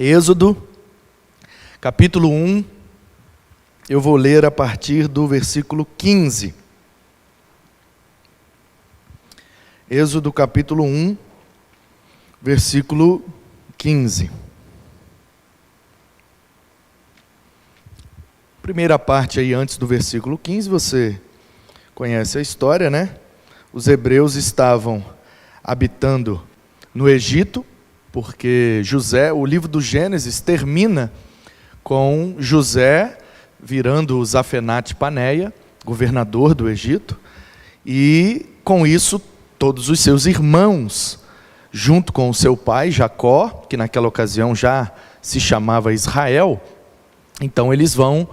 Êxodo, capítulo 1, eu vou ler a partir do versículo 15. Êxodo, capítulo 1, versículo 15. Primeira parte aí, antes do versículo 15, você conhece a história, né? Os hebreus estavam habitando no Egito, porque José, o livro do Gênesis termina com José virando Zafenate Paneia, governador do Egito, e com isso todos os seus irmãos, junto com o seu pai Jacó, que naquela ocasião já se chamava Israel, então eles vão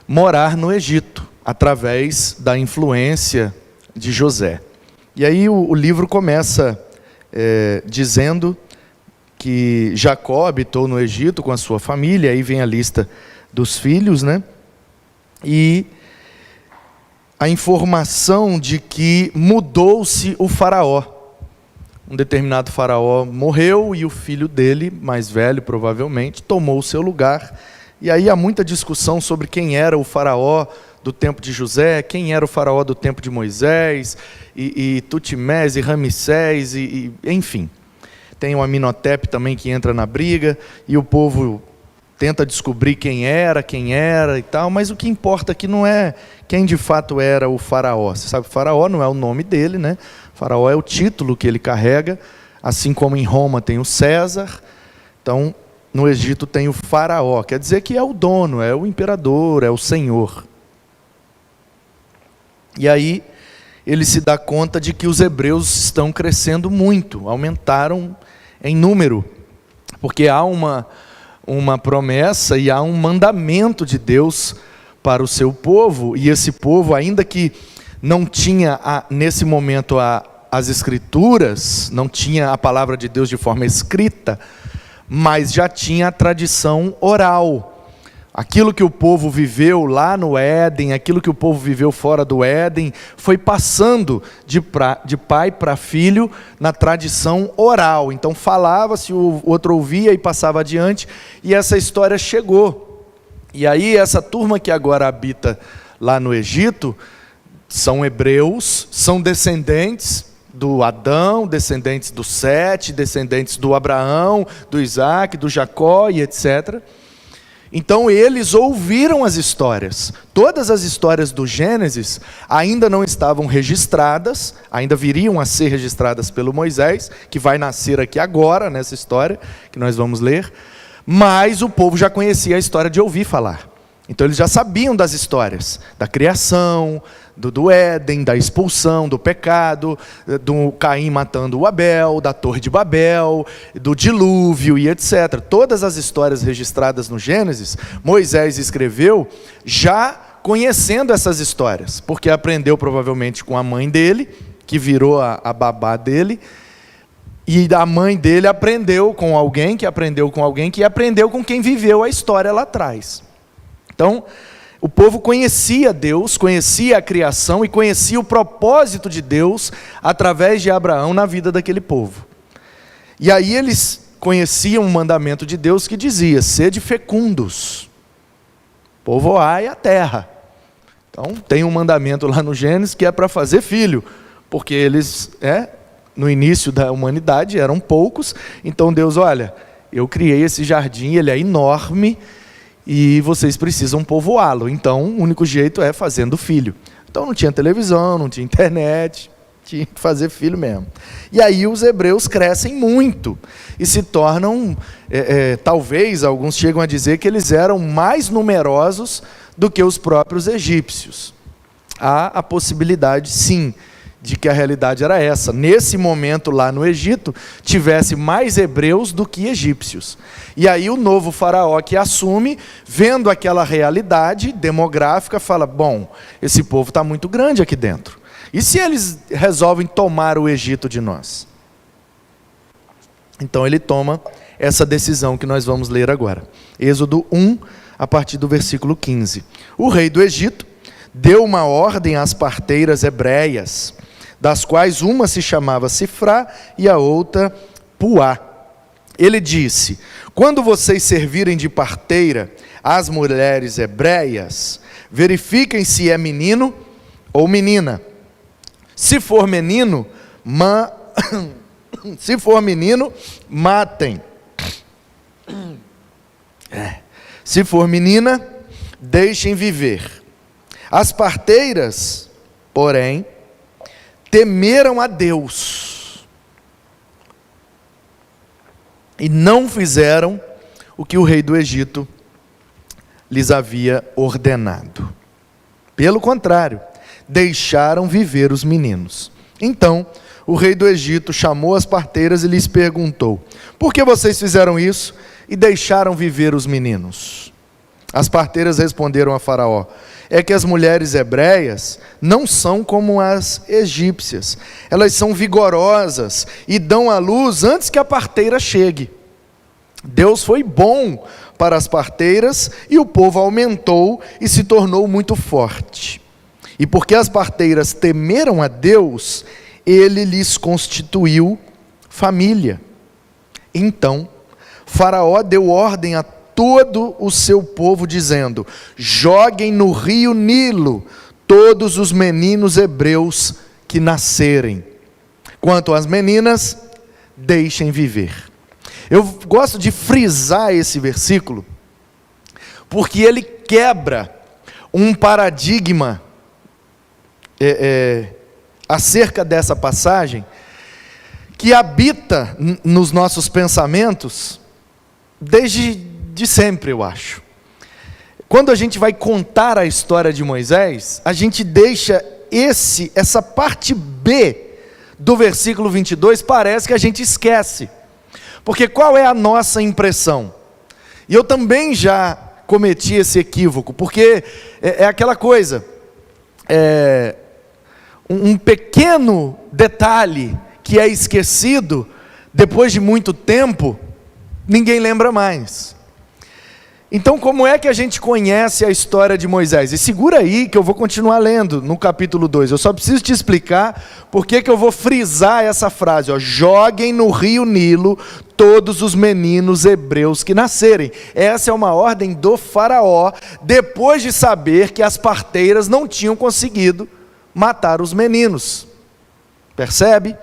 morar no Egito, através da influência de José. E aí o livro começa dizendo que Jacó habitou no Egito com a sua família, aí vem a lista dos filhos, né? E a informação de que mudou-se o faraó. Um determinado faraó morreu e o filho dele, mais velho provavelmente, tomou o seu lugar. E aí há muita discussão sobre quem era o faraó do tempo de José, quem era o faraó do tempo de Moisés, e Tutimés, e Ramsés, enfim. Tem o Aminotepe também que entra na briga, e o povo tenta descobrir quem era e tal, mas o que importa aqui não é quem de fato era o faraó. Você sabe que o faraó não é o nome dele, né? O faraó é o título que ele carrega, assim como em Roma tem o César, então no Egito tem o faraó, quer dizer que é o dono, é o imperador, é o senhor. E aí ele se dá conta de que os hebreus estão crescendo muito, aumentaram em número, porque há uma promessa e há um mandamento de Deus para o seu povo, e esse povo, ainda que não tinha nesse momento as escrituras, não tinha a palavra de Deus de forma escrita, mas já tinha a tradição oral. Aquilo que o povo viveu lá no Éden, aquilo que o povo viveu fora do Éden, foi passando de pai para filho na tradição oral. Então falava-se, o outro ouvia e passava adiante, e essa história chegou. E aí essa turma que agora habita lá no Egito, são hebreus, são descendentes do Adão, descendentes do Sete, descendentes do Abraão, do Isaac, do Jacó e etc. Então eles ouviram as histórias. Todas as histórias do Gênesis ainda não estavam registradas, ainda viriam a ser registradas pelo Moisés, que vai nascer aqui agora, nessa história que nós vamos ler, mas o povo já conhecia a história de ouvir falar. Então eles já sabiam das histórias, da criação, do Éden, da expulsão, do pecado, do Caim matando o Abel, da Torre de Babel, do dilúvio e etc. Todas as histórias registradas no Gênesis, Moisés escreveu já conhecendo essas histórias, porque aprendeu provavelmente com a mãe dele, que virou a babá dele, e a mãe dele aprendeu com alguém, que aprendeu com alguém, que aprendeu com quem viveu a história lá atrás. Então, o povo conhecia Deus, conhecia a criação e conhecia o propósito de Deus através de Abraão na vida daquele povo. E aí eles conheciam um mandamento de Deus que dizia: sede fecundos, povoai a terra. Então tem um mandamento lá no Gênesis que é para fazer filho, porque eles, no início da humanidade, eram poucos. Então Deus, olha, eu criei esse jardim, ele é enorme, e vocês precisam povoá-lo. Então, o único jeito é fazendo filho. Então, não tinha televisão, não tinha internet, tinha que fazer filho mesmo. E aí os hebreus crescem muito e se tornam, talvez, alguns chegam a dizer que eles eram mais numerosos do que os próprios egípcios. Há a possibilidade, sim, de que a realidade era essa. Nesse momento lá no Egito, tivesse mais hebreus do que egípcios. E aí o novo faraó que assume, vendo aquela realidade demográfica, fala: bom, esse povo está muito grande aqui dentro. E se eles resolvem tomar o Egito de nós? Então ele toma essa decisão que nós vamos ler agora. Êxodo 1, a partir do versículo 15. O rei do Egito deu uma ordem às parteiras hebreias, das quais uma se chamava Sifrá e a outra Puá. ele disse: quando vocês servirem de parteira às mulheres hebreias, verifiquem se é menino ou menina. Se for menino, matem. Se for menina, deixem viver. As parteiras, porém, temeram a Deus e não fizeram o que o rei do Egito lhes havia ordenado. Pelo contrário, deixaram viver os meninos. Então, o rei do Egito chamou as parteiras e lhes perguntou: por que vocês fizeram isso e deixaram viver os meninos? As parteiras responderam a Faraó: é que as mulheres hebreias não são como as egípcias. Elas são vigorosas e dão à luz antes que a parteira chegue. Deus foi bom para as parteiras e o povo aumentou e se tornou muito forte. E porque as parteiras temeram a Deus, ele lhes constituiu família. Então, Faraó deu ordem a todo o seu povo, dizendo: joguem no rio Nilo todos os meninos hebreus que nascerem. Quanto às meninas, deixem viver. Eu gosto de frisar esse versículo, porque ele quebra um paradigma acerca dessa passagem, que habita nos nossos pensamentos desde sempre, eu acho. Quando a gente vai contar a história de Moisés, a gente deixa essa parte B do versículo 22, parece que a gente esquece. Porque qual é a nossa impressão? E eu também já cometi esse equívoco, porque é aquela coisa, um pequeno detalhe que é esquecido, depois de muito tempo, ninguém lembra mais. Então, como é que a gente conhece a história de Moisés? E segura aí que eu vou continuar lendo no capítulo 2. Eu só preciso te explicar por que eu vou frisar essa frase. Joguem no rio Nilo todos os meninos hebreus que nascerem. Essa é uma ordem do Faraó, depois de saber que as parteiras não tinham conseguido matar os meninos. Percebe?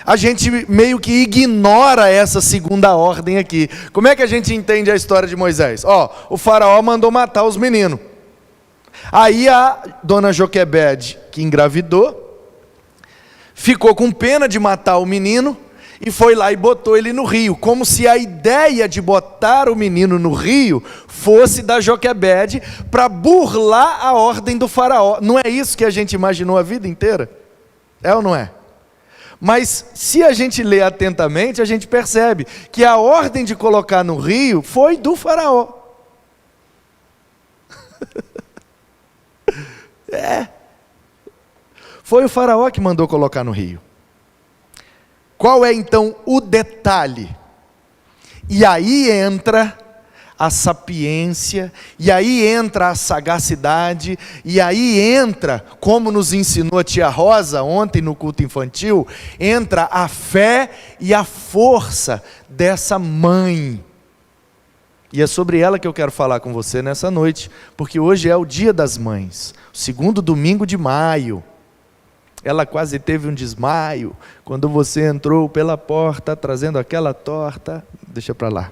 A gente meio que ignora essa segunda ordem aqui. Como é que a gente entende a história de Moisés? O Faraó mandou matar os meninos. Aí a dona Joquebede, que engravidou, ficou com pena de matar o menino e foi lá e botou ele no rio, como se a ideia de botar o menino no rio fosse da Joquebede para burlar a ordem do Faraó. Não é isso que a gente imaginou a vida inteira? É ou não é? Mas se a gente lê atentamente, a gente percebe que a ordem de colocar no rio foi do Faraó. Foi o Faraó que mandou colocar no rio. Qual é então o detalhe? E aí entra a sapiência, e aí entra a sagacidade, e aí entra, como nos ensinou a tia Rosa ontem no culto infantil, entra a fé e a força dessa mãe. E é sobre ela que eu quero falar com você nessa noite, porque hoje é o Dia das Mães, o segundo domingo de maio. Ela quase teve um desmaio quando você entrou pela porta trazendo aquela torta. Deixa para lá.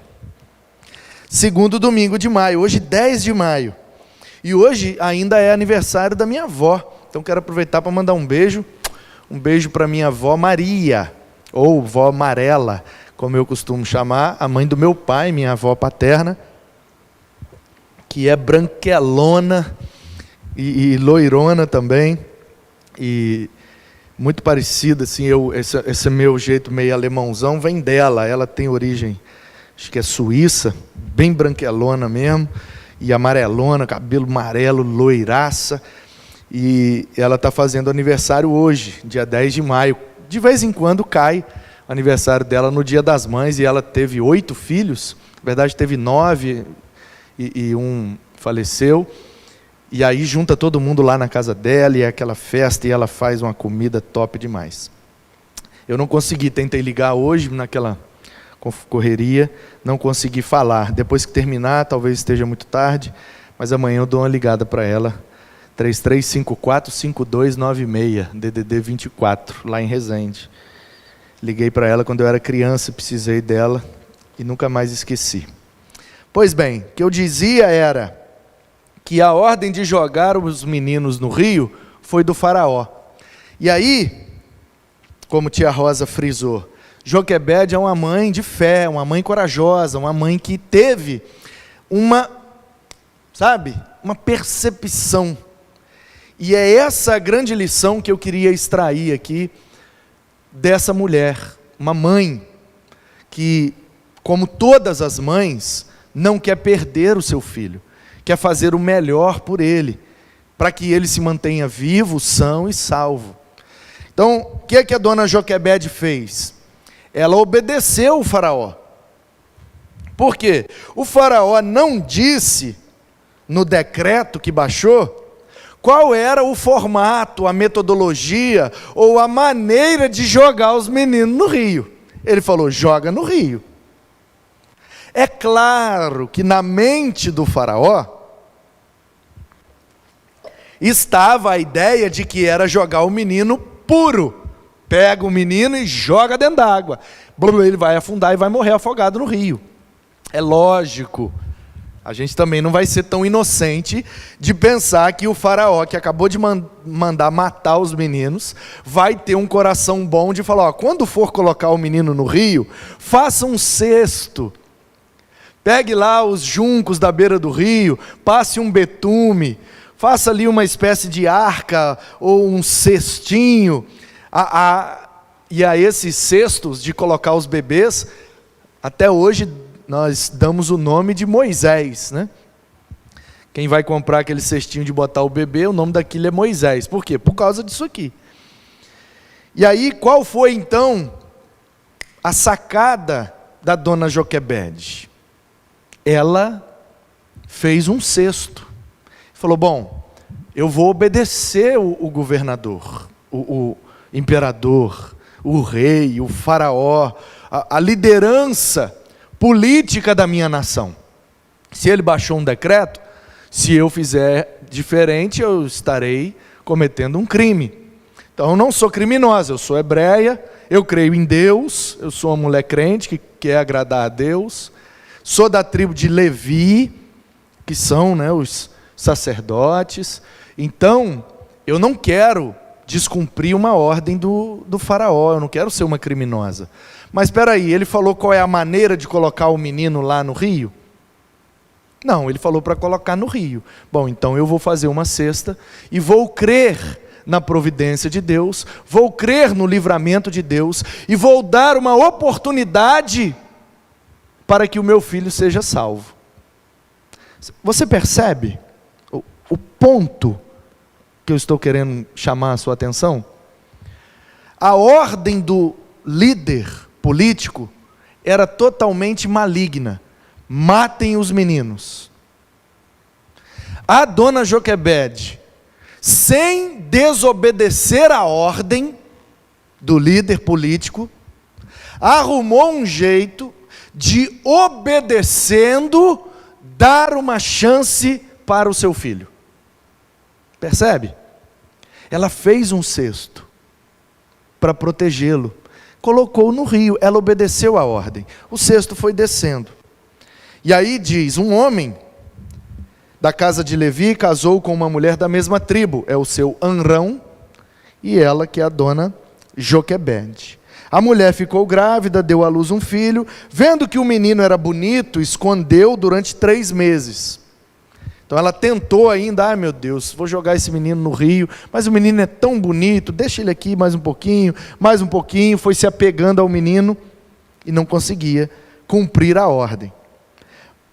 Segundo domingo de maio, hoje 10 de maio. E hoje ainda é aniversário da minha avó. Então quero aproveitar para mandar um beijo para minha avó Maria, ou vó Marela, como eu costumo chamar, a mãe do meu pai, minha avó paterna, que é branquelona e loirona também, e muito parecida, assim, esse meu jeito meio alemãozão vem dela. Ela tem origem, acho que é suíça, bem branquelona mesmo, e amarelona, cabelo amarelo, loiraça, e ela está fazendo aniversário hoje, dia 10 de maio. De vez em quando cai o aniversário dela no Dia das Mães, e ela teve 8 filhos, na verdade teve 9, e um faleceu, e aí junta todo mundo lá na casa dela, e é aquela festa, e ela faz uma comida top demais. Eu não consegui, tentei ligar hoje, correria, não consegui falar. Depois que terminar, talvez esteja muito tarde, mas amanhã eu dou uma ligada para ela. 3354-5296, DDD 24, lá em Resende. Liguei para ela quando eu era criança, precisei dela e nunca mais esqueci. Pois bem, o que eu dizia era que a ordem de jogar os meninos no rio foi do faraó. E aí, como tia Rosa frisou, Joquebede é uma mãe de fé, uma mãe corajosa, uma mãe que teve uma percepção. E é essa a grande lição que eu queria extrair aqui dessa mulher, uma mãe que, como todas as mães, não quer perder o seu filho, quer fazer o melhor por ele, para que ele se mantenha vivo, são e salvo. Então, o que é que a dona Joquebede fez? Ela obedeceu o faraó. Por quê? O faraó não disse, no decreto que baixou, qual era o formato, a metodologia ou a maneira de jogar os meninos no rio. Ele falou, joga no rio. É claro que na mente do faraó estava a ideia de que era jogar o menino puro. Pega o menino e joga dentro d'água. Ele vai afundar e vai morrer afogado no rio. É lógico. A gente também não vai ser tão inocente de pensar que o faraó, que acabou de mandar matar os meninos, vai ter um coração bom de falar, quando for colocar o menino no rio, faça um cesto. Pegue lá os juncos da beira do rio, passe um betume, faça ali uma espécie de arca ou um cestinho. E a esses cestos de colocar os bebês, até hoje nós damos o nome de Moisés, né? Quem vai comprar aquele cestinho de botar o bebê, o nome daquilo é Moisés. Por quê? Por causa disso aqui. E aí, qual foi então a sacada da dona Joquebede? Ela fez um cesto. Falou, bom, eu vou obedecer o governador, o imperador, o rei, o faraó, a liderança política da minha nação. Se ele baixou um decreto, se eu fizer diferente, eu estarei cometendo um crime. Então eu não sou criminosa, eu sou hebreia, eu creio em Deus, eu sou uma mulher crente que quer agradar a Deus, sou da tribo de Levi, que são, né, os sacerdotes. Então eu não quero descumprir uma ordem do faraó, eu não quero ser uma criminosa. Mas espera aí, ele falou qual é a maneira de colocar o menino lá no rio? Não, ele falou para colocar no rio. Bom, então eu vou fazer uma cesta e vou crer na providência de Deus, vou crer no livramento de Deus e vou dar uma oportunidade para que o meu filho seja salvo. Você percebe o ponto que eu estou querendo chamar a sua atenção? A ordem do líder político era totalmente maligna. Matem os meninos. A dona Joquebede, sem desobedecer a ordem do líder político, arrumou um jeito de, obedecendo, dar uma chance para o seu filho. Percebe? Ela fez um cesto para protegê-lo. Colocou no rio, ela obedeceu a ordem. O cesto foi descendo. E aí diz, um homem da casa de Levi casou com uma mulher da mesma tribo, é o seu Anrão, e ela que é a dona Joquebede. A mulher ficou grávida, deu à luz um filho, vendo que o menino era bonito, escondeu durante 3 meses. Então ela tentou ainda, meu Deus, vou jogar esse menino no rio, mas o menino é tão bonito, deixa ele aqui mais um pouquinho, foi se apegando ao menino e não conseguia cumprir a ordem.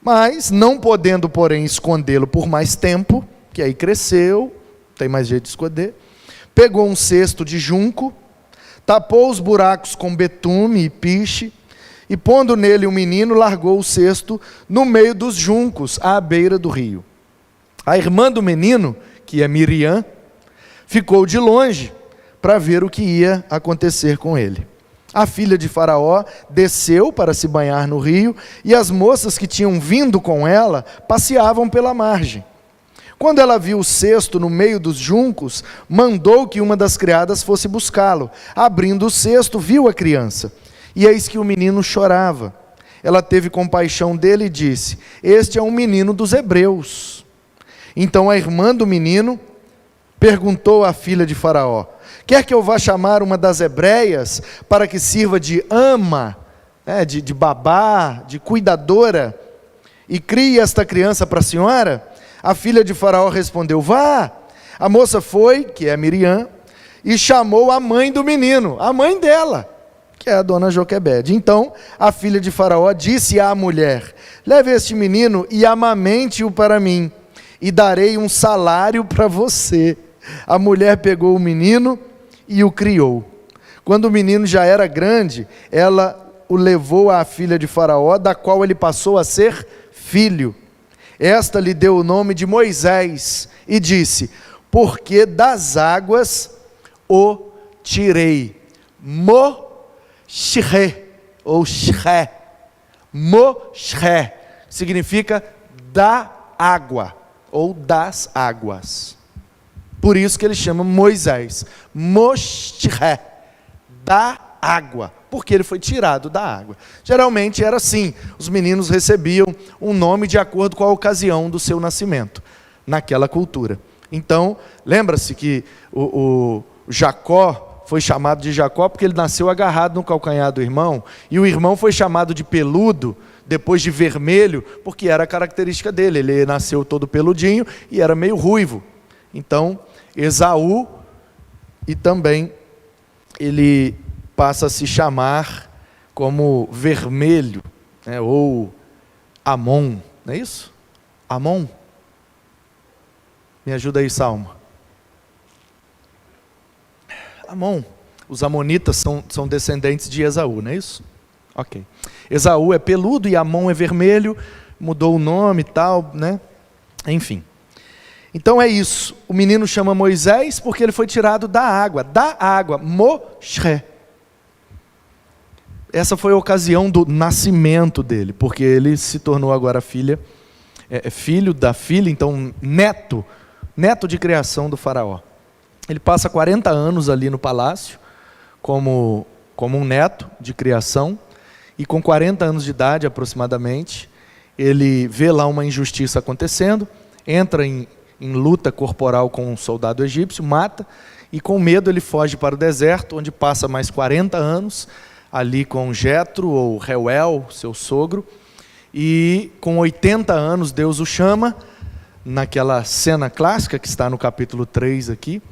Mas, não podendo, porém, escondê-lo por mais tempo, que aí cresceu, tem mais jeito de esconder, pegou um cesto de junco, tapou os buracos com betume e piche, e pondo nele o menino, largou o cesto no meio dos juncos, à beira do rio. A irmã do menino, que é Miriam, ficou de longe para ver o que ia acontecer com ele. A filha de Faraó desceu para se banhar no rio, e as moças que tinham vindo com ela passeavam pela margem. Quando ela viu o cesto no meio dos juncos, mandou que uma das criadas fosse buscá-lo. Abrindo o cesto, viu a criança, e eis que o menino chorava. Ela teve compaixão dele e disse: este é um menino dos hebreus. Então a irmã do menino perguntou à filha de Faraó: quer que eu vá chamar uma das hebreias para que sirva de ama, de babá, de cuidadora, e crie esta criança para a senhora? A filha de Faraó respondeu: vá. A moça foi, que é Miriam, e chamou a mãe do menino, a mãe dela, que é a dona Joquebede. Então a filha de Faraó disse à mulher: leve este menino e amamente-o para mim, e darei um salário para você. A mulher pegou o menino e o criou. Quando o menino já era grande, ela o levou à filha de Faraó, da qual ele passou a ser filho. Esta lhe deu o nome de Moisés e disse: porque das águas o tirei. Moshre, ou Shre. Moshre significa da água, ou das águas. Por isso que ele chama Moisés. Moshre, da água, porque ele foi tirado da água. Geralmente era assim, os meninos recebiam um nome de acordo com a ocasião do seu nascimento, naquela cultura. Então, lembra-se que o Jacó foi chamado de Jacó porque ele nasceu agarrado no calcanhar do irmão, e o irmão foi chamado de peludo, depois de vermelho, porque era a característica dele, ele nasceu todo peludinho e era meio ruivo. Então, Esaú, e também ele passa a se chamar como vermelho, ou Amon, não é isso? Amon? Me ajuda aí, Salmo. Amon. Os amonitas são descendentes de Esaú, não é isso? Ok. Esaú é peludo e Amon é vermelho, mudou o nome e tal, né? Enfim. Então é isso, o menino chama Moisés porque ele foi tirado da água, Moshre. Essa foi a ocasião do nascimento dele, porque ele se tornou agora filho da filha, então neto de criação do faraó. Ele passa 40 anos ali no palácio, como um neto de criação, e com 40 anos de idade aproximadamente, ele vê lá uma injustiça acontecendo, entra em luta corporal com um soldado egípcio, mata, e com medo ele foge para o deserto, onde passa mais 40 anos, ali com Jetro, ou Reuel, seu sogro, e com 80 anos Deus o chama, naquela cena clássica que está no capítulo 3 aqui,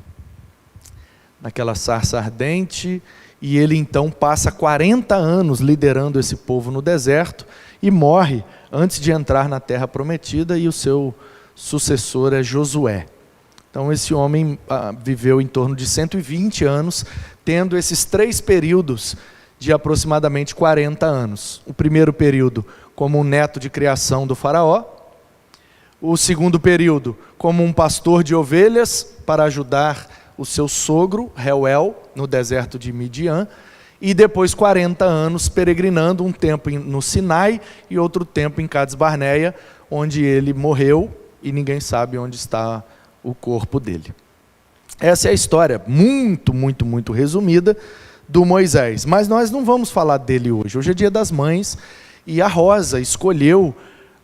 naquela sarça ardente, e ele então passa 40 anos liderando esse povo no deserto, e morre antes de entrar na terra prometida, e o seu sucessor é Josué. Então esse homem viveu em torno de 120 anos, tendo esses 3 períodos de aproximadamente 40 anos. O primeiro período como um neto de criação do faraó, o segundo período como um pastor de ovelhas para ajudar o seu sogro, Reuel, no deserto de Midian, e depois 40 anos peregrinando, um tempo no Sinai e outro tempo em Cades Barneia, onde ele morreu, e ninguém sabe onde está o corpo dele. Essa é a história muito, muito, muito resumida do Moisés. Mas nós não vamos falar dele hoje. Hoje é Dia das Mães, e a Rosa escolheu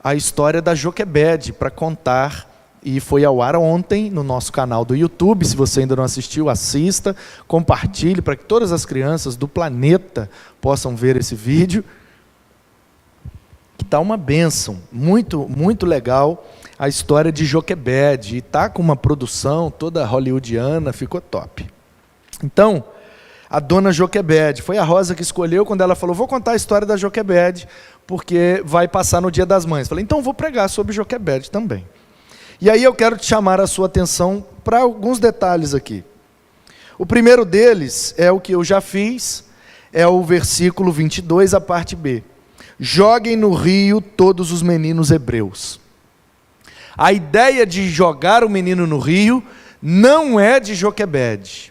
a história da Joquebede para contar, e foi ao ar ontem no nosso canal do YouTube. Se você ainda não assistiu, assista, compartilhe para que todas as crianças do planeta possam ver esse vídeo. Está uma bênção, muito, muito legal a história de Joquebede, e está com uma produção toda hollywoodiana, ficou top. Então, a dona Joquebede, foi a Rosa que escolheu, quando ela falou: vou contar a história da Joquebede, porque vai passar no Dia das Mães. Falei: então vou pregar sobre Joquebede também. E aí eu quero te chamar a sua atenção para alguns detalhes aqui. O primeiro deles é o que eu já fiz, é o versículo 22, a parte B. Joguem no rio todos os meninos hebreus. A ideia de jogar o menino no rio não é de Joquebede,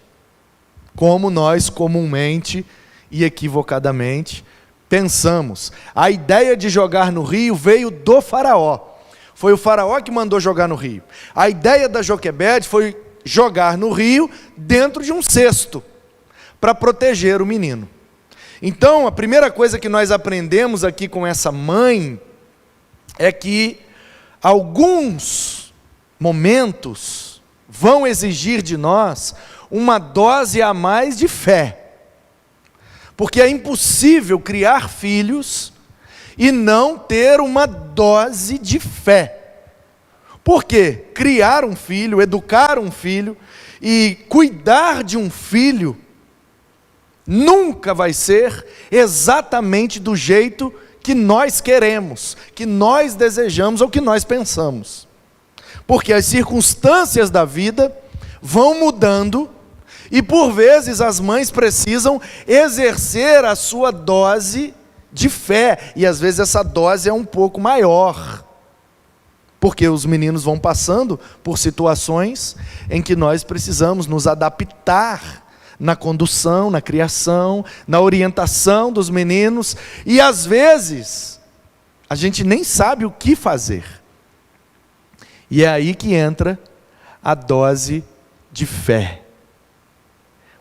como nós comumente e equivocadamente pensamos. A ideia de jogar no rio veio do faraó. Foi o faraó que mandou jogar no rio. A ideia da Joquebede foi jogar no rio dentro de um cesto, para proteger o menino. Então, a primeira coisa que nós aprendemos aqui com essa mãe é que alguns momentos vão exigir de nós uma dose a mais de fé. Porque é impossível criar filhos e não ter uma dose de fé. Porque criar um filho, educar um filho e cuidar de um filho nunca vai ser exatamente do jeito que nós queremos, que nós desejamos ou que nós pensamos. Porque as circunstâncias da vida vão mudando e por vezes as mães precisam exercer a sua dose de fé, e às vezes essa dose é um pouco maior, porque os meninos vão passando por situações em que nós precisamos nos adaptar na condução, na criação, na orientação dos meninos, e às vezes a gente nem sabe o que fazer. E é aí que entra a dose de fé.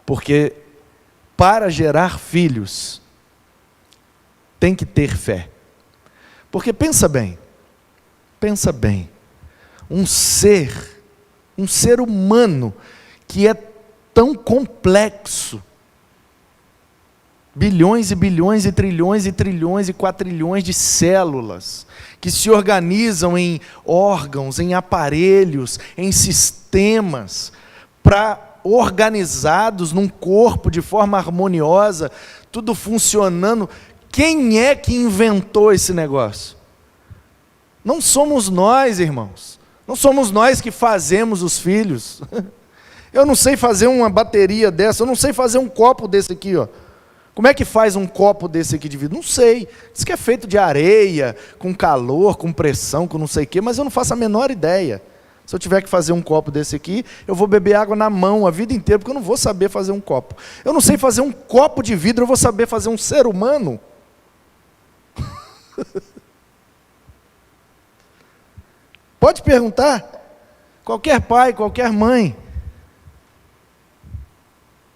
Porque para gerar filhos, tem que ter fé. Porque pensa bem, um ser humano que é tão complexo, bilhões e bilhões e trilhões e quatrilhões de células, que se organizam em órgãos, em aparelhos, em sistemas, organizados num corpo de forma harmoniosa, tudo funcionando. Quem é que inventou esse negócio? Não somos nós, irmãos. Não somos nós que fazemos os filhos. Eu não sei fazer uma bateria dessa, eu não sei fazer um copo desse aqui, ó. Como é que faz um copo desse aqui de vidro? Não sei. Diz que é feito de areia, com calor, com pressão, com não sei o quê, mas eu não faço a menor ideia. Se eu tiver que fazer um copo desse aqui, eu vou beber água na mão a vida inteira, porque eu não vou saber fazer um copo. Eu não sei fazer um copo de vidro, eu vou saber fazer um ser humano? Pode perguntar. Qualquer pai, qualquer mãe.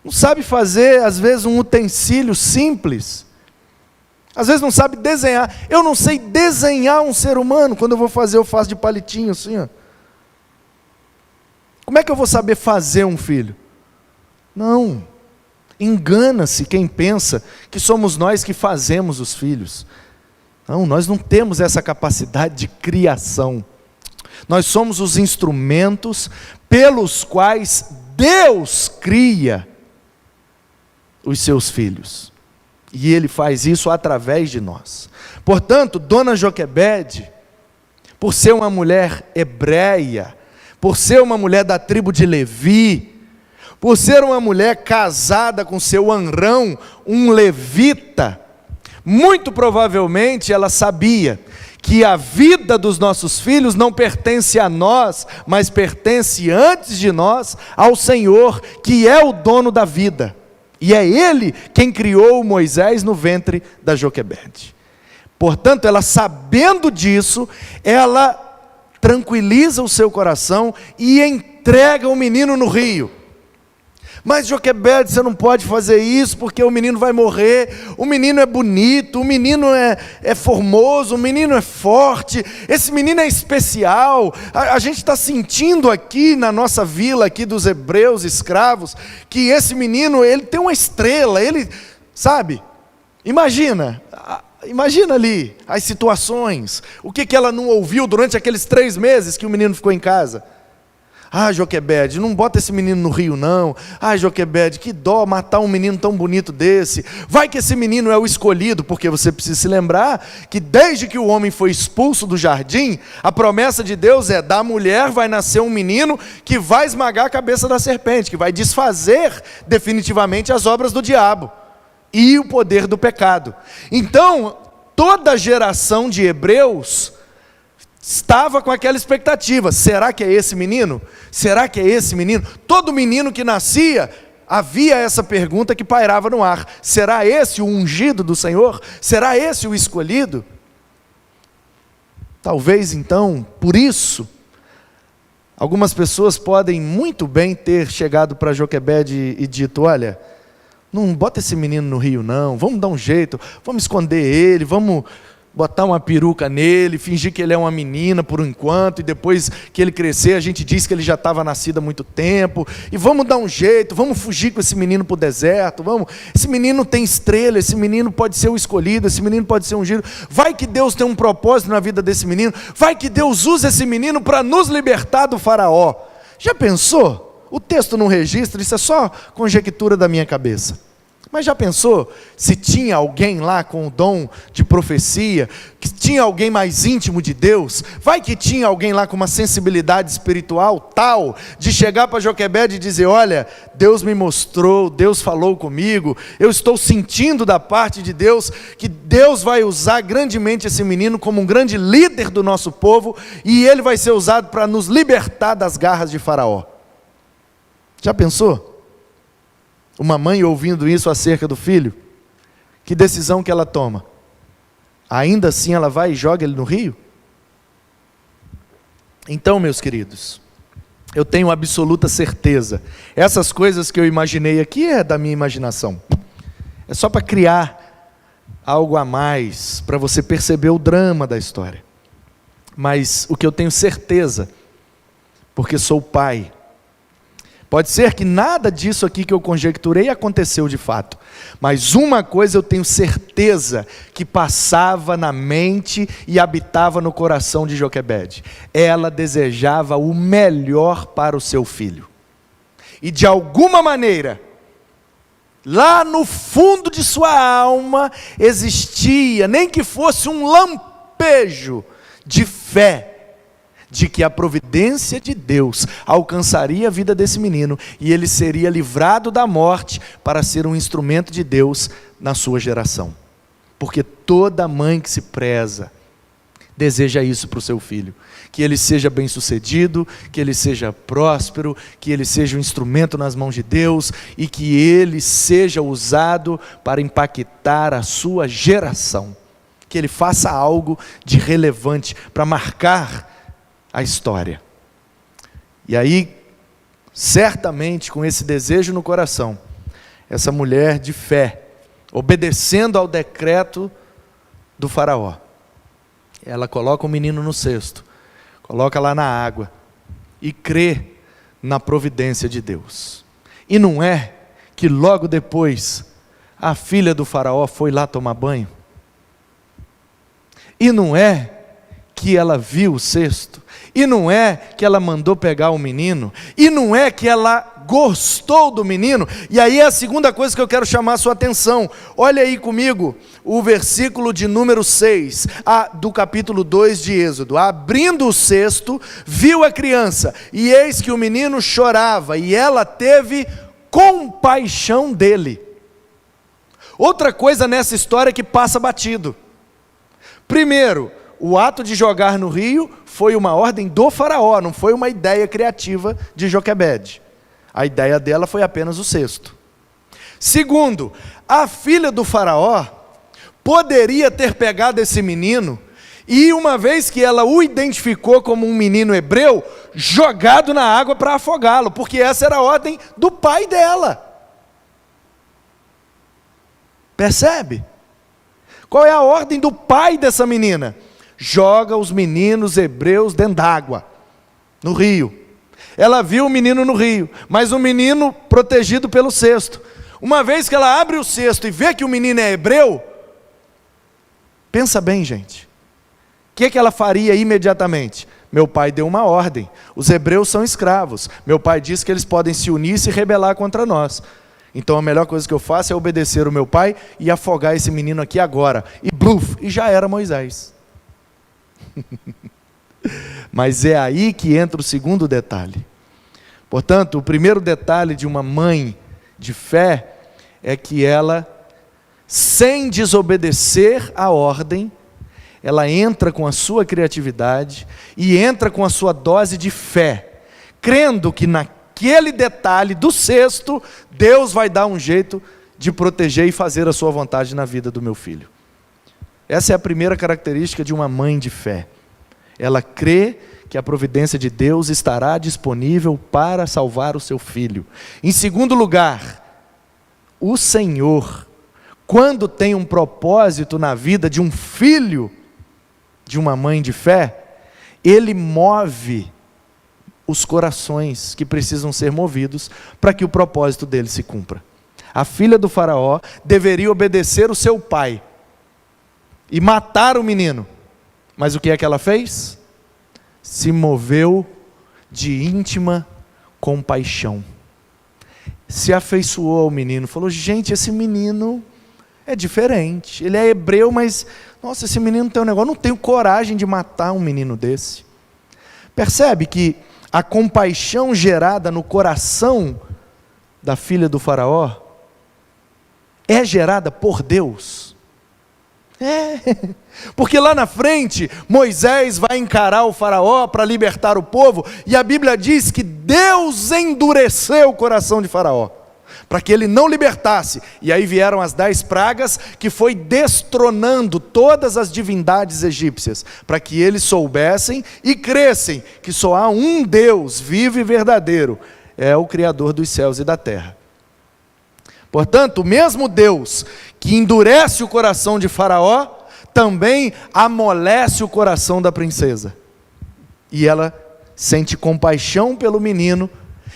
Não sabe fazer, às vezes, um utensílio simples. Às vezes não sabe desenhar. Eu não sei desenhar um ser humano. Quando eu vou fazer, eu faço de palitinho assim, ó. Como é que eu vou saber fazer um filho? Não. Engana-se quem pensa que somos nós que fazemos os filhos. Não, nós não temos essa capacidade de criação. Nós somos os instrumentos pelos quais Deus cria os seus filhos. E Ele faz isso através de nós. Portanto, Dona Joquebede, por ser uma mulher hebreia, por ser uma mulher da tribo de Levi, por ser uma mulher casada com seu anrão, um levita, muito provavelmente ela sabia que a vida dos nossos filhos não pertence a nós, mas pertence antes de nós ao Senhor, que é o dono da vida. E é Ele quem criou Moisés no ventre da Joquebede. Portanto, ela sabendo disso, ela tranquiliza o seu coração e entrega o menino no rio. Mas Joquebede, você não pode fazer isso porque o menino vai morrer. O menino é bonito, o menino é formoso, o menino é forte, esse menino é especial. A gente está sentindo aqui na nossa vila aqui dos hebreus escravos que esse menino, ele tem uma estrela, ele, sabe? Imagina ali as situações, o que ela não ouviu durante aqueles 3 meses que o menino ficou em casa. Ah, Joquebede, não bota esse menino no rio não. Ah, Joquebede, que dó matar um menino tão bonito desse. Vai que esse menino é o escolhido, porque você precisa se lembrar que desde que o homem foi expulso do jardim, a promessa de Deus é: da mulher vai nascer um menino que vai esmagar a cabeça da serpente, que vai desfazer definitivamente as obras do diabo e o poder do pecado. Então, toda a geração de hebreus estava com aquela expectativa: será que é esse menino? Será que é esse menino? Todo menino que nascia havia essa pergunta que pairava no ar: será esse o ungido do Senhor? Será esse o escolhido? Talvez então, por isso, algumas pessoas podem muito bem ter chegado para Joquebede e dito: olha, não bota esse menino no rio não, vamos dar um jeito, vamos esconder ele, vamos botar uma peruca nele, fingir que ele é uma menina por enquanto, e depois que ele crescer a gente diz que ele já estava nascido há muito tempo, e vamos dar um jeito, vamos fugir com esse menino para o deserto, esse menino tem estrela, esse menino pode ser o escolhido, esse menino pode ser ungido, vai que Deus tem um propósito na vida desse menino, vai que Deus usa esse menino para nos libertar do faraó. Já pensou? O texto não registra, isso é só conjectura da minha cabeça. Mas já pensou se tinha alguém lá com o dom de profecia, que tinha alguém mais íntimo de Deus? Vai que tinha alguém lá com uma sensibilidade espiritual tal, de chegar para Joquebede e dizer: olha, Deus me mostrou, Deus falou comigo, eu estou sentindo da parte de Deus, que Deus vai usar grandemente esse menino como um grande líder do nosso povo, e ele vai ser usado para nos libertar das garras de Faraó. Já pensou? Uma mãe ouvindo isso acerca do filho, que decisão que ela toma? Ainda assim ela vai e joga ele no rio? Então, meus queridos, eu tenho absoluta certeza, essas coisas que eu imaginei aqui é da minha imaginação, é só para criar algo a mais, para você perceber o drama da história. Mas o que eu tenho certeza, porque sou pai, pode ser que nada disso aqui que eu conjecturei aconteceu de fato, mas uma coisa eu tenho certeza que passava na mente e habitava no coração de Joquebede: ela desejava o melhor para o seu filho, e de alguma maneira, lá no fundo de sua alma, existia, nem que fosse um lampejo de fé, de que a providência de Deus alcançaria a vida desse menino, e ele seria livrado da morte para ser um instrumento de Deus na sua geração. Porque toda mãe que se preza deseja isso para o seu filho, que ele seja bem sucedido, que ele seja próspero, que ele seja um instrumento nas mãos de Deus, e que ele seja usado para impactar a sua geração, que ele faça algo de relevante para marcar a história. E aí, certamente com esse desejo no coração, essa mulher de fé, obedecendo ao decreto do faraó, ela coloca o menino no cesto, coloca lá na água e crê na providência de Deus. E não é que logo depois a filha do faraó foi lá tomar banho? E não é que ela viu o cesto? E não é que ela mandou pegar o menino? E não é que ela gostou do menino? E aí é a segunda coisa que eu quero chamar a sua atenção. Olha aí comigo o versículo de número 6 do capítulo 2 de Êxodo. Abrindo o cesto, viu a criança, e eis que o menino chorava, e ela teve compaixão dele. Outra coisa nessa história que passa batido. Primeiro, o ato de jogar no rio foi uma ordem do faraó, não foi uma ideia criativa de Joquebede. A ideia dela foi apenas o cesto. Segundo, a filha do faraó poderia ter pegado esse menino e, uma vez que ela o identificou como um menino hebreu, jogado na água para afogá-lo, porque essa era a ordem do pai dela. Percebe? Qual é a ordem do pai dessa menina? Joga os meninos hebreus dentro d'água, no rio. Ela viu o menino no rio, mas o menino protegido pelo cesto. Uma vez que ela abre o cesto e vê que o menino é hebreu, pensa bem, gente, o que ela faria imediatamente? Meu pai deu uma ordem, os hebreus são escravos, meu pai disse que eles podem se unir e se rebelar contra nós. Então a melhor coisa que eu faço é obedecer o meu pai e afogar esse menino aqui agora. E bluf, e já era Moisés. Mas é aí que entra o segundo detalhe. Portanto, o primeiro detalhe de uma mãe de fé é que ela, sem desobedecer a ordem, ela entra com a sua criatividade e entra com a sua dose de fé, crendo que aquele detalhe do cesto, Deus vai dar um jeito de proteger e fazer a sua vontade na vida do meu filho. Essa é a primeira característica de uma mãe de fé. Ela crê que a providência de Deus estará disponível para salvar o seu filho. Em segundo lugar, o Senhor, quando tem um propósito na vida de um filho, de uma mãe de fé, Ele move os corações que precisam ser movidos para que o propósito dele se cumpra. A filha do faraó deveria obedecer o seu pai e matar o menino. Mas o que é que ela fez? Se moveu de íntima compaixão. Se afeiçoou ao menino, falou: gente, esse menino é diferente, ele é hebreu, mas, nossa, esse menino tem um negócio, não tenho coragem de matar um menino desse. Percebe que a compaixão gerada no coração da filha do faraó é gerada por Deus. Porque lá na frente, Moisés vai encarar o faraó para libertar o povo, e a Bíblia diz que Deus endureceu o coração de faraó, para que ele não libertasse, e aí vieram as 10 pragas, que foi destronando todas as divindades egípcias, para que eles soubessem e crescem, que só há um Deus vivo e verdadeiro, é o Criador dos céus e da terra. Portanto, o mesmo Deus que endurece o coração de Faraó, também amolece o coração da princesa. E ela sente compaixão pelo menino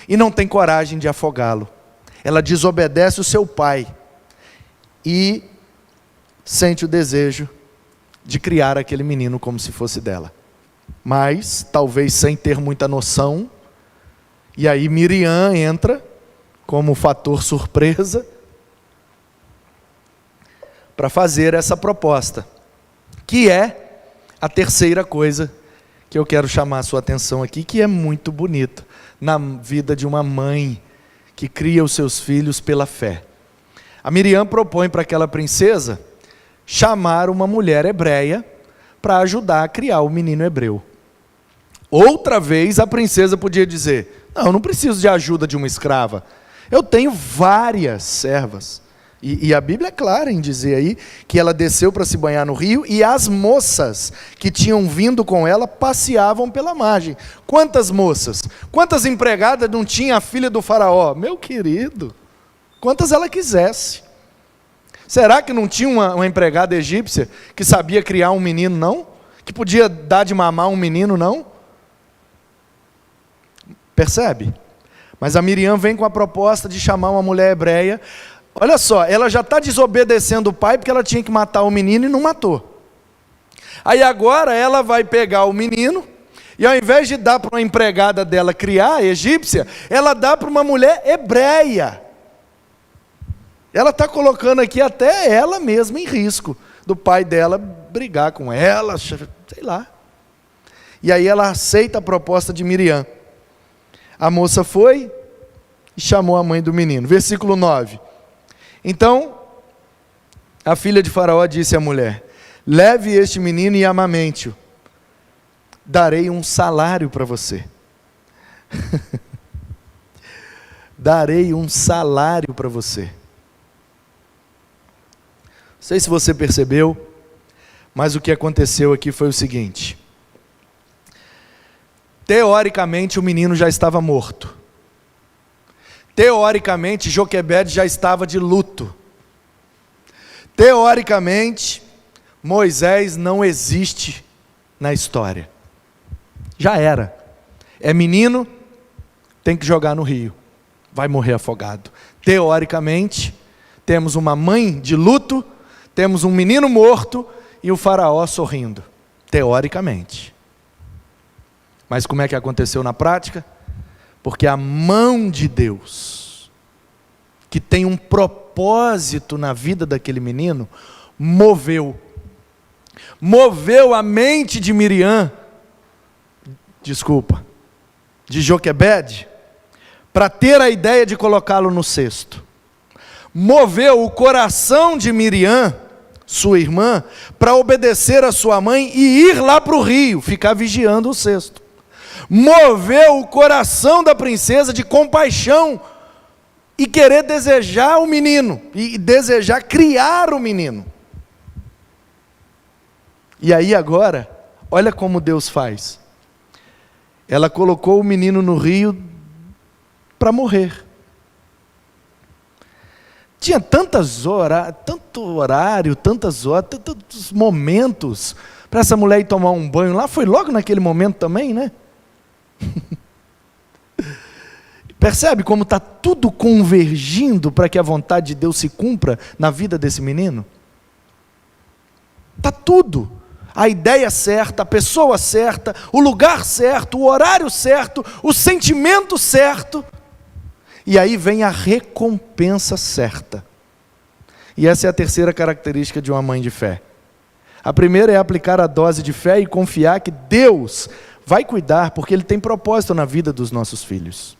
e não tem coragem de afogá-lo. Ela desobedece o seu pai e sente o desejo de criar aquele menino como se fosse dela. Mas, talvez sem ter muita noção, e aí Miriam entra como fator surpresa para fazer essa proposta, que é a terceira coisa que eu quero chamar a sua atenção aqui, que é muito bonita na vida de uma mãe que cria os seus filhos pela fé. A Miriam propõe para aquela princesa chamar uma mulher hebreia para ajudar a criar o menino hebreu. Outra vez a princesa podia dizer: não preciso de ajuda de uma escrava, eu tenho várias servas. E a Bíblia é clara em dizer aí que ela desceu para se banhar no rio, e as moças que tinham vindo com ela passeavam pela margem. Quantas moças? Quantas empregadas não tinha a filha do faraó? Meu querido, quantas ela quisesse. Será que não tinha uma empregada egípcia que sabia criar um menino, não? Que podia dar de mamar um menino, não? Percebe? Mas a Miriam vem com a proposta de chamar uma mulher hebreia. Olha só, ela já está desobedecendo o pai porque ela tinha que matar o menino e não matou. Aí agora ela vai pegar o menino e, ao invés de dar para uma empregada dela criar, egípcia, ela dá para uma mulher hebreia. Ela está colocando aqui até ela mesma em risco, do pai dela brigar com ela, sei lá. E aí ela aceita a proposta de Miriam. A moça foi e chamou a mãe do menino. Versículo 9. Então, a filha de Faraó disse à mulher: leve este menino e amamente-o. Darei um salário para você. Darei um salário para você. Não sei se você percebeu, mas o que aconteceu aqui foi o seguinte. Teoricamente o menino já estava morto. Teoricamente Joquebede já estava de luto. Teoricamente Moisés não existe na história. Já era. É menino, tem que jogar no rio. Vai morrer afogado. Teoricamente, temos uma mãe de luto, temos um menino morto e o faraó sorrindo. Teoricamente. Mas como é que aconteceu na prática? Porque a mão de Deus, que tem um propósito na vida daquele menino, moveu a mente de de Joquebede, para ter a ideia de colocá-lo no cesto. Moveu o coração de Miriam, sua irmã, para obedecer a sua mãe e ir lá para o rio, ficar vigiando o cesto. moveu o coração da princesa de compaixão e querer desejar o menino, e desejar criar o menino. E aí agora, olha como Deus faz. Ela colocou o menino no rio para morrer. Tinha tanto horário, tantas horas, tantos momentos para essa mulher ir tomar um banho lá. Foi logo naquele momento também, né? Percebe como está tudo convergindo para que a vontade de Deus se cumpra na vida desse menino? Está tudo. A ideia certa, a pessoa certa, o lugar certo, o horário certo, o sentimento certo. E aí vem a recompensa certa. E essa é a terceira característica de uma mãe de fé. A primeira é aplicar a dose de fé e confiar que Deus vai cuidar, porque Ele tem propósito na vida dos nossos filhos.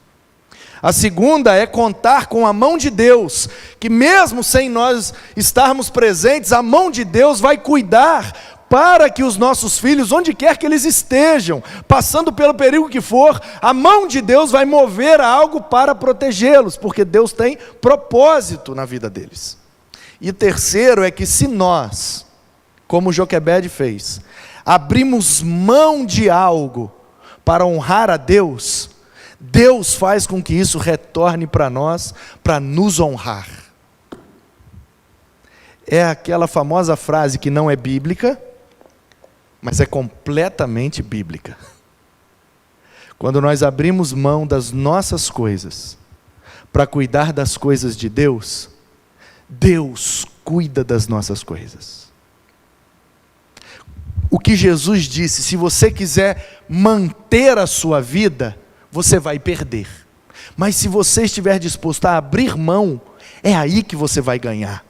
A segunda é contar com a mão de Deus, que mesmo sem nós estarmos presentes, a mão de Deus vai cuidar para que os nossos filhos, onde quer que eles estejam, passando pelo perigo que for, a mão de Deus vai mover algo para protegê-los, porque Deus tem propósito na vida deles. E o terceiro é que se nós, como Joquebede fez, abrimos mão de algo para honrar a Deus, Deus faz com que isso retorne para nós, para nos honrar. É aquela famosa frase que não é bíblica, mas é completamente bíblica. Quando nós abrimos mão das nossas coisas, para cuidar das coisas de Deus, Deus cuida das nossas coisas. O que Jesus disse, se você quiser manter a sua vida, você vai perder. Mas se você estiver disposto a abrir mão, é aí que você vai ganhar.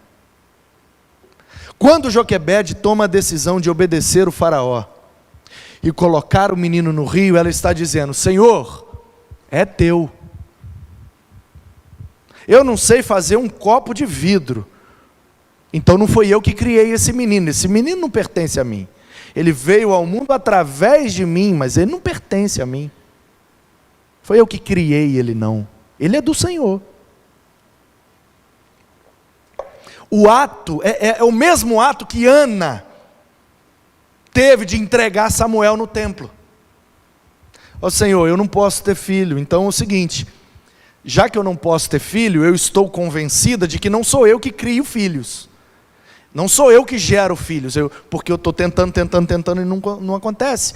Quando Joquebede toma a decisão de obedecer o faraó e colocar o menino no rio, ela está dizendo: Senhor, é teu. Eu não sei fazer um copo de vidro, então não foi eu que criei esse menino não pertence a mim. Ele veio ao mundo através de mim, mas ele não pertence a mim. Foi eu que criei ele, não. Ele é do Senhor. O ato, é o mesmo ato que Ana teve de entregar Samuel no templo. Ó Senhor, eu não posso ter filho, então é o seguinte, já que eu não posso ter filho, eu estou convencida de que não sou eu que crio filhos. Não sou eu que gero filhos, porque eu estou tentando e não acontece.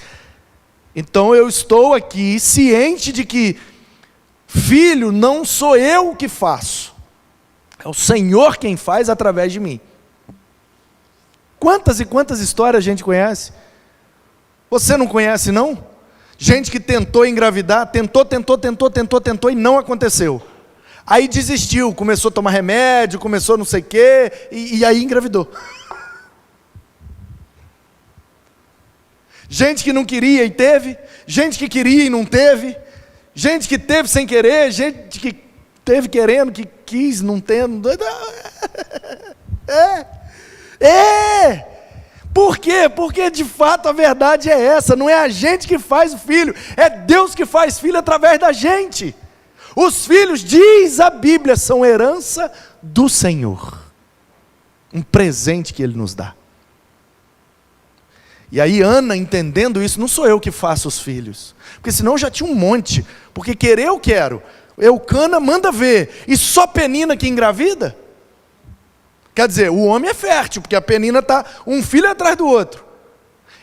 Então eu estou aqui ciente de que filho não sou eu que faço. É o Senhor quem faz através de mim. Quantas e quantas histórias a gente conhece? Você não conhece, não? Gente que tentou engravidar, tentou e não aconteceu. Aí desistiu, começou a tomar remédio, começou não sei o quê, e aí engravidou. Gente que não queria e teve, gente que queria e não teve, gente que teve sem querer, gente que teve querendo, que quis, não tendo. Por quê? Porque de fato a verdade é essa, não é a gente que faz o filho, é Deus que faz filho através da gente. Os filhos, diz a Bíblia, são herança do Senhor, um presente que Ele nos dá. E aí Ana, entendendo isso, não sou eu que faço os filhos, porque senão já tinha um monte, porque querer eu quero, Eucana manda ver, e só Penina que engravida? Quer dizer, o homem é fértil, porque a Penina está um filho atrás do outro.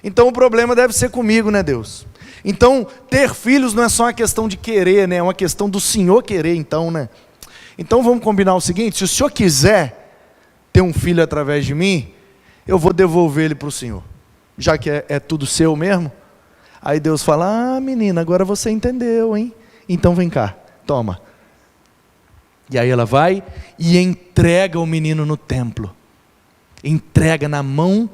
Então o problema deve ser comigo, né, Deus? Então ter filhos não é só uma questão de querer, né? É uma questão do Senhor querer, então, né? Então vamos combinar o seguinte, se o Senhor quiser ter um filho através de mim, eu vou devolver ele para o Senhor, já que é tudo seu mesmo. Aí Deus fala: ah, menina, agora você entendeu, hein? Então vem cá, toma. E aí ela vai e entrega o menino no templo. Entrega na mão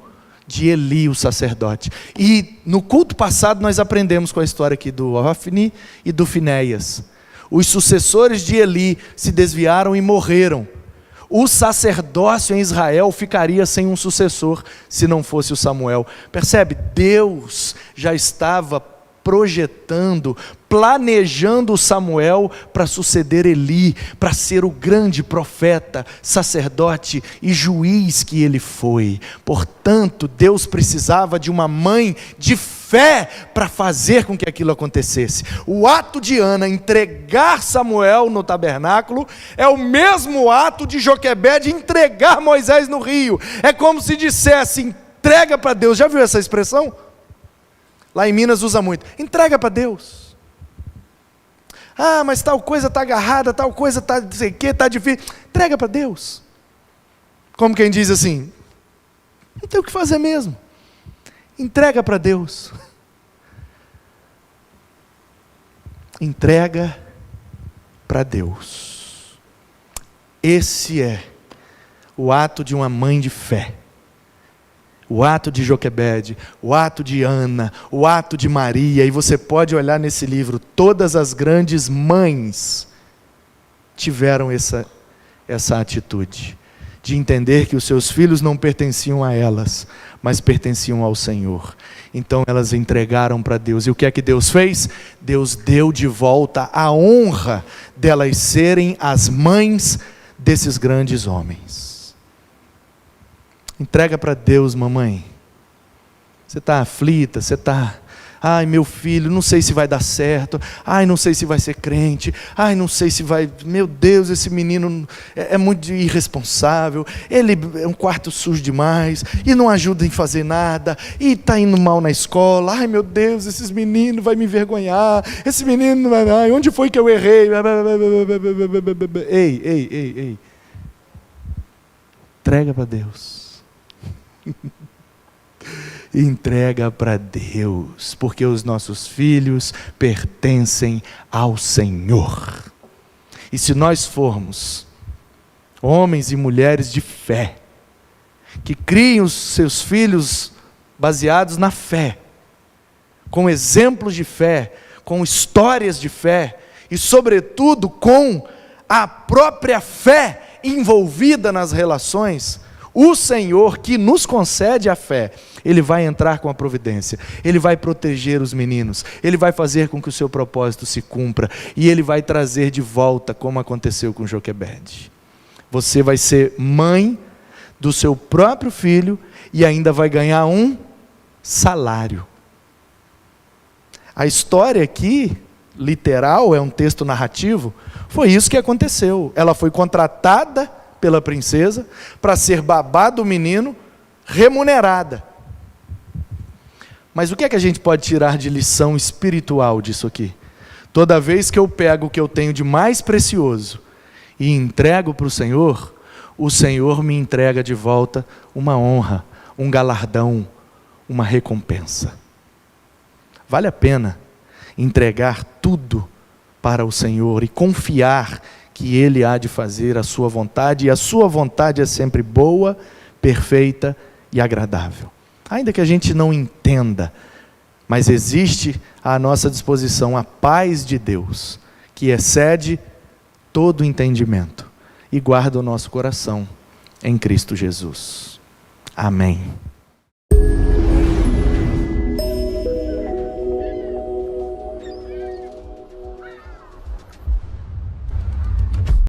de Eli, o sacerdote. E no culto passado nós aprendemos com a história aqui do Hofni e do Finéias. Os sucessores de Eli se desviaram e morreram. O sacerdócio em Israel ficaria sem um sucessor se não fosse o Samuel. Percebe? Deus já estava projetando, planejando Samuel para suceder Eli, para ser o grande profeta, sacerdote e juiz que ele foi. Portanto, Deus precisava de uma mãe de fé para fazer com que aquilo acontecesse. O ato de Ana entregar Samuel no tabernáculo é o mesmo ato de Joquebede entregar Moisés no rio. É como se dissesse: entrega para Deus. Já viu essa expressão? Lá em Minas usa muito. Entrega para Deus. Ah, mas tal coisa está agarrada, tal coisa está não sei o que, está difícil. Entrega para Deus. Como quem diz assim: não tem o que fazer mesmo. Entrega para Deus. Entrega para Deus. Esse é o ato de uma mãe de fé. O ato de Joquebede, o ato de Ana, o ato de Maria. E você pode olhar nesse livro, todas as grandes mães tiveram essa atitude. De entender que os seus filhos não pertenciam a elas, mas pertenciam ao Senhor. Então elas entregaram para Deus. E o que é que Deus fez? Deus deu de volta a honra delas serem as mães desses grandes homens. Entrega para Deus, mamãe. Você está aflita, você está... Ai, meu filho, não sei se vai dar certo. Ai, não sei se vai ser crente. Ai, não sei se vai... Meu Deus, esse menino é muito irresponsável. Ele é um quarto sujo demais. E não ajuda em fazer nada. E está indo mal na escola. Ai, meu Deus, esses meninos vão me envergonhar. Esse menino... Ai, onde foi que eu errei? Ei. Entrega para Deus. Entrega para Deus, porque os nossos filhos pertencem ao Senhor. E se nós formos homens e mulheres de fé, que criem os seus filhos baseados na fé, com exemplos de fé, com histórias de fé, e sobretudo com a própria fé envolvida nas relações, o Senhor que nos concede a fé, Ele vai entrar com a providência, Ele vai proteger os meninos, Ele vai fazer com que o seu propósito se cumpra, e Ele vai trazer de volta, como aconteceu com Joquebede. Você vai ser mãe do seu próprio filho, e ainda vai ganhar um salário. A história aqui, literal, é um texto narrativo, foi isso que aconteceu. Ela foi contratada pela princesa, para ser babá do menino, remunerada. Mas o que é que a gente pode tirar de lição espiritual disso aqui? Toda vez que eu pego o que eu tenho de mais precioso e entrego para o Senhor me entrega de volta uma honra, um galardão, uma recompensa. Vale a pena entregar tudo para o Senhor e confiar que Ele há de fazer a sua vontade, e a sua vontade é sempre boa, perfeita e agradável. Ainda que a gente não entenda, mas existe à nossa disposição a paz de Deus, que excede todo entendimento, e guarda o nosso coração em Cristo Jesus. Amém.